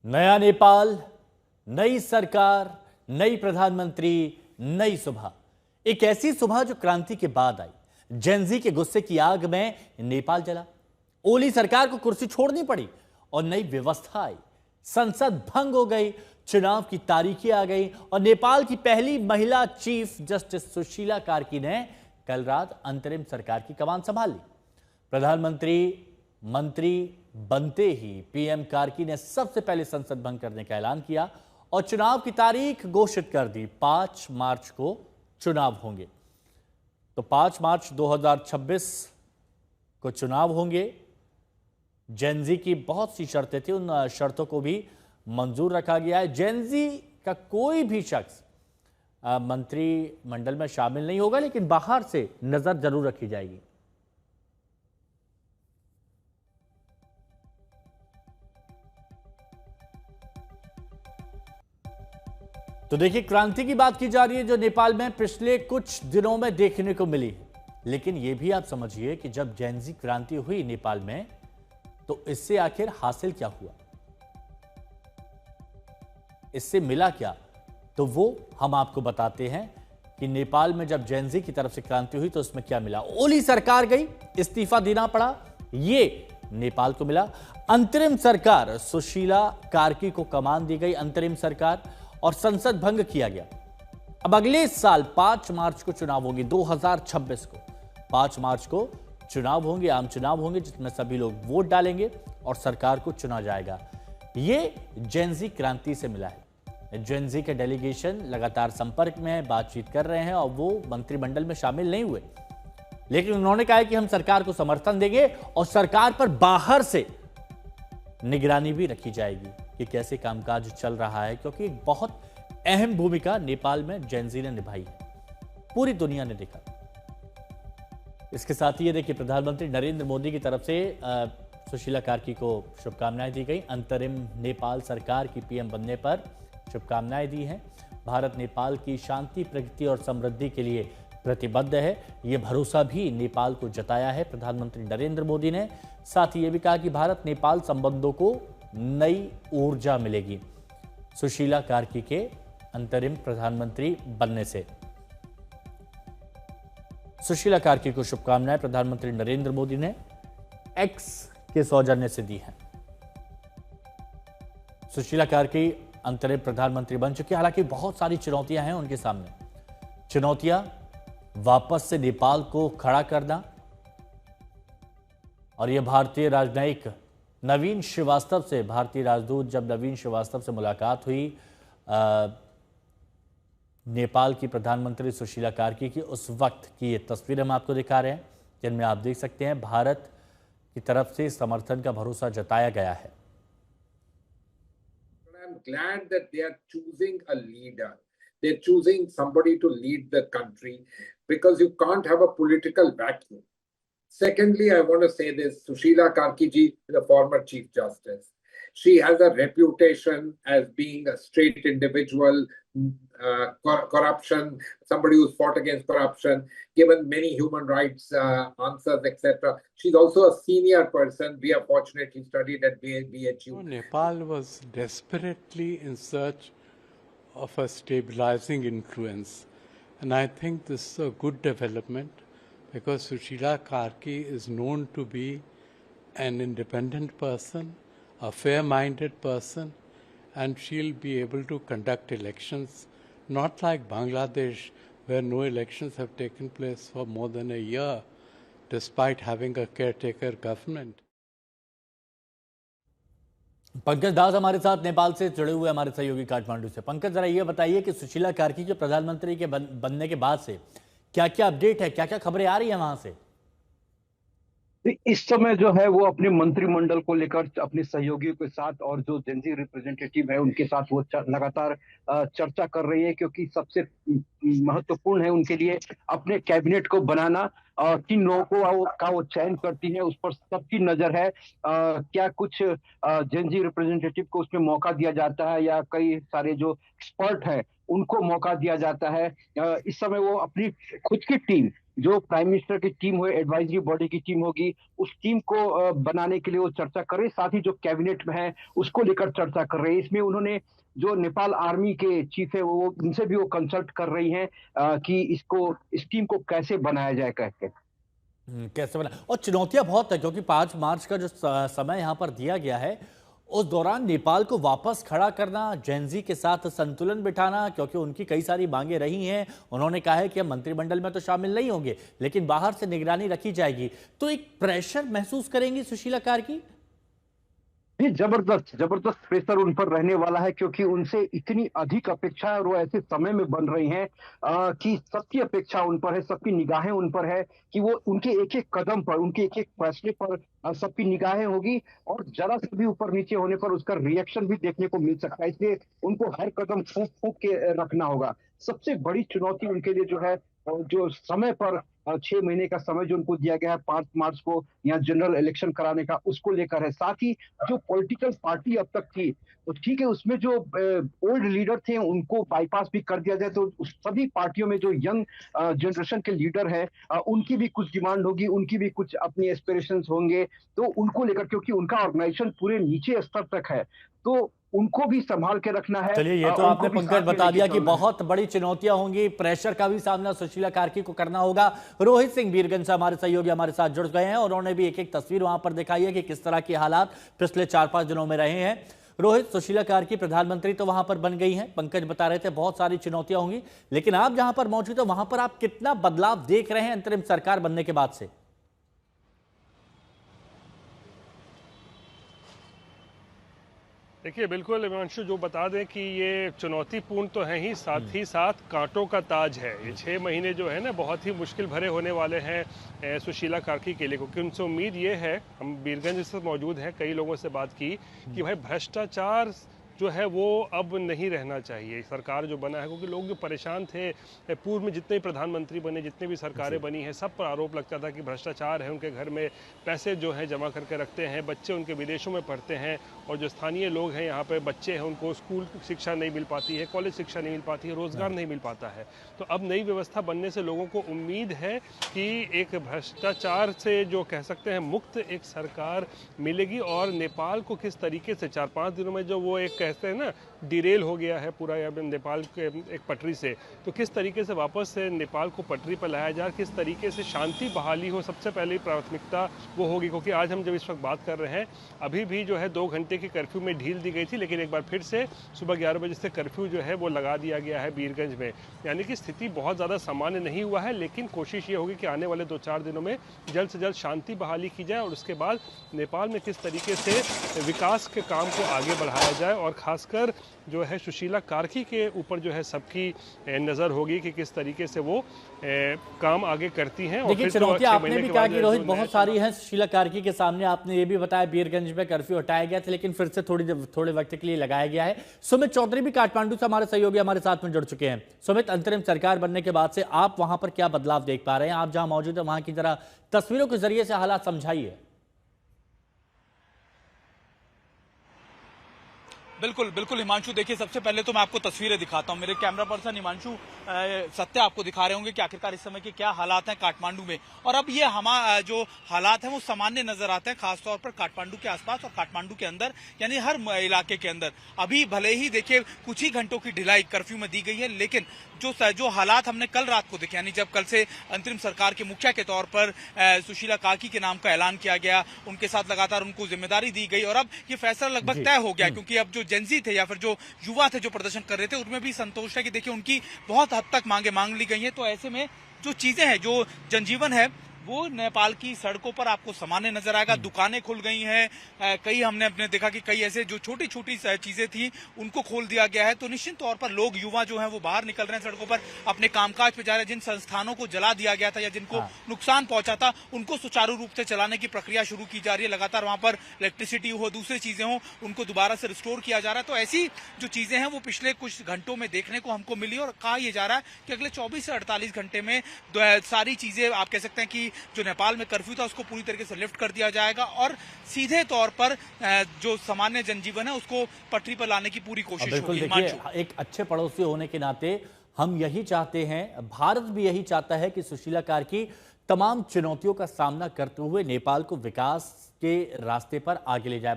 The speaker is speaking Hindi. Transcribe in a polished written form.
नया नेपाल, नई सरकार, नई प्रधानमंत्री, नई सुबह। एक ऐसी सुबह जो क्रांति के बाद आई। जेनजी के गुस्से की आग में नेपाल जला, ओली सरकार को कुर्सी छोड़नी पड़ी और नई व्यवस्था आई। संसद भंग हो गई, चुनाव की तारीखें आ गई और नेपाल की पहली महिला चीफ जस्टिस सुशीला कार्की ने कल रात अंतरिम सरकार की कमान संभाल ली। प्रधानमंत्री मंत्री बनते ही पीएम कार्की ने सबसे पहले संसद भंग करने का ऐलान किया और चुनाव की तारीख घोषित कर दी। 5 मार्च को चुनाव होंगे। तो 5 मार्च 2026 को चुनाव होंगे। जेनजी की बहुत सी शर्तें थी, उन शर्तों को भी मंजूर रखा गया है। जेनजी का कोई भी शख्स मंत्रिमंडल में शामिल नहीं होगा, लेकिन बाहर से नजर जरूर रखी जाएगी। तो देखिए, क्रांति की बात की जा रही है जो नेपाल में पिछले कुछ दिनों में देखने को मिली है। लेकिन यह भी आप समझिए कि जब जेनजी क्रांति हुई नेपाल में, तो इससे आखिर हासिल क्या हुआ, इससे मिला क्या, तो वो हम आपको बताते हैं कि नेपाल में जब जेनजी की तरफ से क्रांति हुई तो उसमें क्या मिला। ओली सरकार गई, इस्तीफा देना पड़ा, ये नेपाल को मिला। अंतरिम सरकार, सुशीला कार्की को कमान दी गई अंतरिम सरकार और संसद भंग किया गया। अब अगले साल 5 मार्च को चुनाव होंगे, 2026 को 5 मार्च को चुनाव होंगे, आम चुनाव होंगे जिसमें सभी लोग वोट डालेंगे और सरकार को चुना जाएगा। ये जेनजी क्रांति से मिला है। जेनजी के डेलीगेशन लगातार संपर्क में है, बातचीत कर रहे हैं और वो मंत्रिमंडल में शामिल नहीं हुए, लेकिन उन्होंने कहा है कि हम सरकार को समर्थन देंगे और सरकार पर बाहर से निगरानी भी रखी जाएगी कि कैसे कामकाज चल रहा है, क्योंकि एक बहुत अहम भूमिका नेपाल में जेनजी ने निभाई है, पूरी दुनिया ने देखा। इसके साथ ही ये देखिए, प्रधानमंत्री नरेंद्र मोदी की तरफ से सुशीला कार्की को शुभकामनाएं दी गई। अंतरिम नेपाल सरकार की पीएम बनने पर शुभकामनाएं दी हैं। भारत नेपाल की शांति, प्रगति और समृद्धि के लिए प्रतिबद्ध है, ये भरोसा भी नेपाल को जताया है प्रधानमंत्री नरेंद्र मोदी ने। साथ ही ये भी कहा कि भारत नेपाल संबंधों को नई ऊर्जा मिलेगी सुशीला कार्की के अंतरिम प्रधानमंत्री बनने से। सुशीला कार्की को शुभकामनाएं प्रधानमंत्री नरेंद्र मोदी ने एक्स के सौजन्य से दी हैं। सुशीला कार्की अंतरिम प्रधानमंत्री बन चुके हैं। हालांकि बहुत सारी चुनौतियां हैं उनके सामने। चुनौतियां वापस से नेपाल को खड़ा करना, और यह भारतीय राजनयिक नवीन श्रीवास्तव से, भारतीय राजदूत जब नवीन श्रीवास्तव से मुलाकात हुई नेपाल की प्रधानमंत्री सुशीला कार्की की, उस वक्त की ये तस्वीर हम आपको दिखा रहे हैं, जिनमें आप देख सकते हैं भारत की तरफ से समर्थन का भरोसा जताया गया है। I'm glad that they are choosing a leader. They're choosing somebody to lead the country because you can't have a political vacuum. Secondly, I want to say this, Sushila Karki ji, the former Chief Justice. She has a reputation as being a straight individual, corruption, somebody who's fought against corruption, given many human rights answers, etc. She's also a senior person. We are fortunate he studied at BHU. Nepal was desperately in search of a stabilizing influence. And I think this is a good development because Sushila Karki is known to be an independent person, a fair-minded person, and she'll be able to conduct elections, not like Bangladesh, where no elections have taken place for more than a year, despite having a caretaker government. Pankaj दास हमारे साथ नेपाल से जुड़े हुए हमारे सहयोगी काठमांडू से। पंकज, जरा ये बताइए कि सुशीला कार्की के प्रधानमंत्री के बनने के बाद से क्या क्या अपडेट है, क्या क्या खबरें आ रही है वहां से? इस समय जो है वो अपने मंत्रिमंडल को लेकर अपने सहयोगियों के साथ और जो जेनजी रिप्रेजेंटेटिव है उनके साथ वो लगातार चर्चा कर रही है, क्योंकि सबसे महत्वपूर्ण है उनके लिए अपने कैबिनेट को बनाना और किन लोगों का वो चयन करती है, उस पर सबकी नजर है। क्या कुछ जेनजी रिप्रेजेंटेटिव को उसमें मौका दिया जाता है या कई सारे जो एक्सपर्ट हैं उनको मौका दिया जाता है। इस समय वो अपनी खुद की टीम जो प्राइम मिनिस्टर की टीम हो, एडवाइजरी बॉडी की टीम होगी, उस टीम को बनाने के लिए वो चर्चा कर रहे हैं। साथ ही जो कैबिनेट में है उसको लेकर चर्चा कर रहे हैं। इसमें उन्होंने जो नेपाल आर्मी के चीफ है वो उनसे भी वो कंसल्ट कर रही हैं कि इस टीम को कैसे बनाया जाए करके। कैसे बना, और चुनौतियां बहुत है क्योंकि 5 मार्च का जो समय यहां पर दिया गया है उस दौरान नेपाल को वापस खड़ा करना, जेनजी के साथ संतुलन बिठाना, क्योंकि उनकी कई सारी मांगे रही हैं। उन्होंने कहा है कि हम मंत्रिमंडल में तो शामिल नहीं होंगे लेकिन बाहर से निगरानी रखी जाएगी। तो एक प्रेशर महसूस करेंगी सुशीला कार्की? ये जबरदस्त जबरदस्त प्रेशर उन पर रहने वाला है, क्योंकि उनसे इतनी अधिक अपेक्षा है और वो ऐसे समय में बन रही हैं कि सबकी अपेक्षा उन पर है, सबकी निगाहें उन पर है कि वो उनके एक एक कदम पर, उनके एक एक फैसले पर सबकी निगाहें होगी और जरा से भी ऊपर नीचे होने पर उसका रिएक्शन भी देखने को मिल सकता है। इसलिए उनको हर कदम फूंक फूंक के रखना होगा। सबसे बड़ी चुनौती उनके लिए जो है, जो समय पर 6 महीने का समय जो उनको दिया गया है 5 मार्च को यहाँ जनरल इलेक्शन कराने का, उसको लेकर है। साथ ही जो पॉलिटिकल पार्टी अब तक थी, तो ठीक है, उसमें जो ओल्ड लीडर थे उनको बाईपास भी कर दिया जाए, तो सभी पार्टियों में जो यंग जनरेशन के लीडर है उनकी भी कुछ डिमांड होगी, उनकी भी कुछ अपनी एस्पिरेशंस होंगे। तो उनको लेकर, क्योंकि उनका ऑर्गेनाइजेशन पूरे नीचे स्तर तक है, तो उनको भी संभाल के रखना है। चलिए, ये तो आपने पंकज बता दिया कि बहुत बड़ी चुनौतियां होंगी, प्रेशर का भी सामना सुशीला कार्की को करना होगा। रोहित सिंह बीरगंज से हमारे सहयोगी हमारे साथ जुड़ गए हैं और उन्होंने भी एक एक तस्वीर वहां पर दिखाई है कि किस तरह के हालात पिछले 4-5 दिनों में रहे हैं। रोहित, सुशीला कार्की प्रधानमंत्री तो वहां पर बन गई हैं, पंकज बता रहे थे बहुत सारी चुनौतियां होंगी, लेकिन आप जहां पर मौजूद है वहां पर आप कितना बदलाव देख रहे हैं अंतरिम सरकार बनने के बाद से? देखिए, बिल्कुल हिमांशु, जो बता दें कि ये चुनौतीपूर्ण तो है ही, साथ ही साथ कांटों का ताज है। ये 6 महीने जो है ना बहुत ही मुश्किल भरे होने वाले हैं सुशीला कार्की के लिए, क्योंकि उनसे उम्मीद ये है, हम बीरगंज से मौजूद हैं, कई लोगों से बात की कि भाई भ्रष्टाचार जो है वो अब नहीं रहना चाहिए। सरकार जो बना है, क्योंकि लोग जो परेशान थे, पूर्व में जितने प्रधानमंत्री बने, जितने भी सरकारें बनी हैं, सब पर आरोप लगता था कि भ्रष्टाचार है, उनके घर में पैसे जो है जमा करके रखते हैं, बच्चे उनके विदेशों में पढ़ते हैं और जो स्थानीय लोग हैं यहाँ पे बच्चे हैं उनको स्कूल शिक्षा नहीं मिल पाती है, कॉलेज शिक्षा नहीं मिल पाती है, रोजगार नहीं मिल पाता है। तो अब नई व्यवस्था बनने से लोगों को उम्मीद है कि एक भ्रष्टाचार से जो कह सकते हैं मुक्त एक सरकार मिलेगी। और नेपाल को किस तरीके से 4-5 दिनों में जो वो एक कहते हैं ना डिरेल हो गया है पूरा नेपाल के एक पटरी से, तो किस तरीके से वापस से नेपाल को पटरी पर लाया जाए, किस तरीके से शांति बहाली हो, सबसे पहले प्राथमिकता वो होगी। क्योंकि आज हम जब इस वक्त बात कर रहे हैं, अभी भी जो है 2 घंटे की कर्फ्यू में ढील दी गई थी, लेकिन एक बार फिर से सुबह 11 बजे से कर्फ्यू जो है वो लगा दिया गया है बीरगंज में। यानी कि स्थिति बहुत ज़्यादा सामान्य नहीं हुआ है, लेकिन कोशिश ये होगी कि आने वाले 2-4 दिनों में जल्द से जल्द शांति बहाली की जाए और उसके बाद नेपाल में किस तरीके से विकास के काम को आगे बढ़ाया जाए। और खासकर जो है सुशीला कार्की के ऊपर जो है सबकी नज़र होगी कि किस तरीके से वो काम आगे करती हैं। देखिए, चुनौतियां आपने भी कहा कि रोहित बहुत सारी हैं सुशीला कार्की के सामने। आपने ये भी बताया बीरगंज में कर्फ्यू हटाया गया था लेकिन फिर से थोड़े वक्त के लिए लगाया गया है। सुमित चौधरी भी काठमांडू से हमारे सहयोगी हमारे साथ में जुड़ चुके हैं। सुमित, अंतरिम सरकार बनने के बाद से आप वहां पर क्या बदलाव देख पा रहे हैं? आप जहां मौजूद है वहां की जरा तस्वीरों के जरिए से हालात समझाइए। बिल्कुल बिल्कुल हिमांशु, देखिए सबसे पहले तो मैं आपको तस्वीरें दिखाता हूं। मेरे कैमरा पर्सन हिमांशु सत्य आपको दिखा रहे होंगे कि आखिरकार इस समय के क्या हालात हैं काठमांडू में। और अब ये जो हालात हैं वो सामान्य नजर आते हैं, खासतौर पर काठमांडू के आसपास और काठमांडू के अंदर, यानी हर इलाके के अंदर। अभी भले ही देखिए कुछ ही घंटों की ढिलाई कर्फ्यू में दी गई है, लेकिन जो हालात हमने कल रात को देखे, यानी जब कल से अंतरिम सरकार के मुखिया के तौर पर सुशीला कार्की के नाम का ऐलान किया गया, उनके साथ लगातार उनको जिम्मेदारी दी गई और अब ये फैसला लगभग तय हो गया, क्योंकि अब जो जेनजी थे या फिर जो युवा थे जो प्रदर्शन कर रहे थे, उनमें भी संतोष है कि देखिए उनकी बहुत हद तक मांगे मांग ली गई हैं। तो ऐसे में जो चीजें हैं, जो जनजीवन है, वो नेपाल की सड़कों पर आपको सामान्य नजर आएगा। दुकानें खुल गई हैं, कई हमने अपने देखा कि कई ऐसे जो छोटी छोटी चीजें थी उनको खोल दिया गया है। तो निश्चित तौर पर लोग, युवा जो हैं वो बाहर निकल रहे हैं सड़कों पर, अपने कामकाज पे जा रहे हैं। जिन संस्थानों को जला दिया गया था या जिनको नुकसान पहुंचा था, उनको सुचारू रूप से चलाने की प्रक्रिया शुरू की जा रही है। लगातार वहां पर इलेक्ट्रिसिटी हो, दूसरी चीजें हो, उनको दोबारा से रिस्टोर किया जा रहा है। तो ऐसी जो चीजें हैं वो पिछले कुछ घंटों में देखने को हमको मिली और कहा यह जा रहा है कि अगले 24 से 48 घंटे में सारी चीजें, आप कह सकते हैं कि जो नेपाल में कर्फ्यू था उसको पूरी तरीके से लिफ्ट कर दिया जाएगा और सीधे तौर पर जो सामान्य जनजीवन है उसको पटरी पर लाने की पूरी कोशिश होगी। देखिए, एक अच्छे पड़ोसी होने के नाते हम यही चाहते हैं, भारत भी यही चाहता है कि सुशीला कार्की तमाम चुनौतियों का सामना करते हुए नेपाल को विकास के रास्ते पर आगे ले जाए।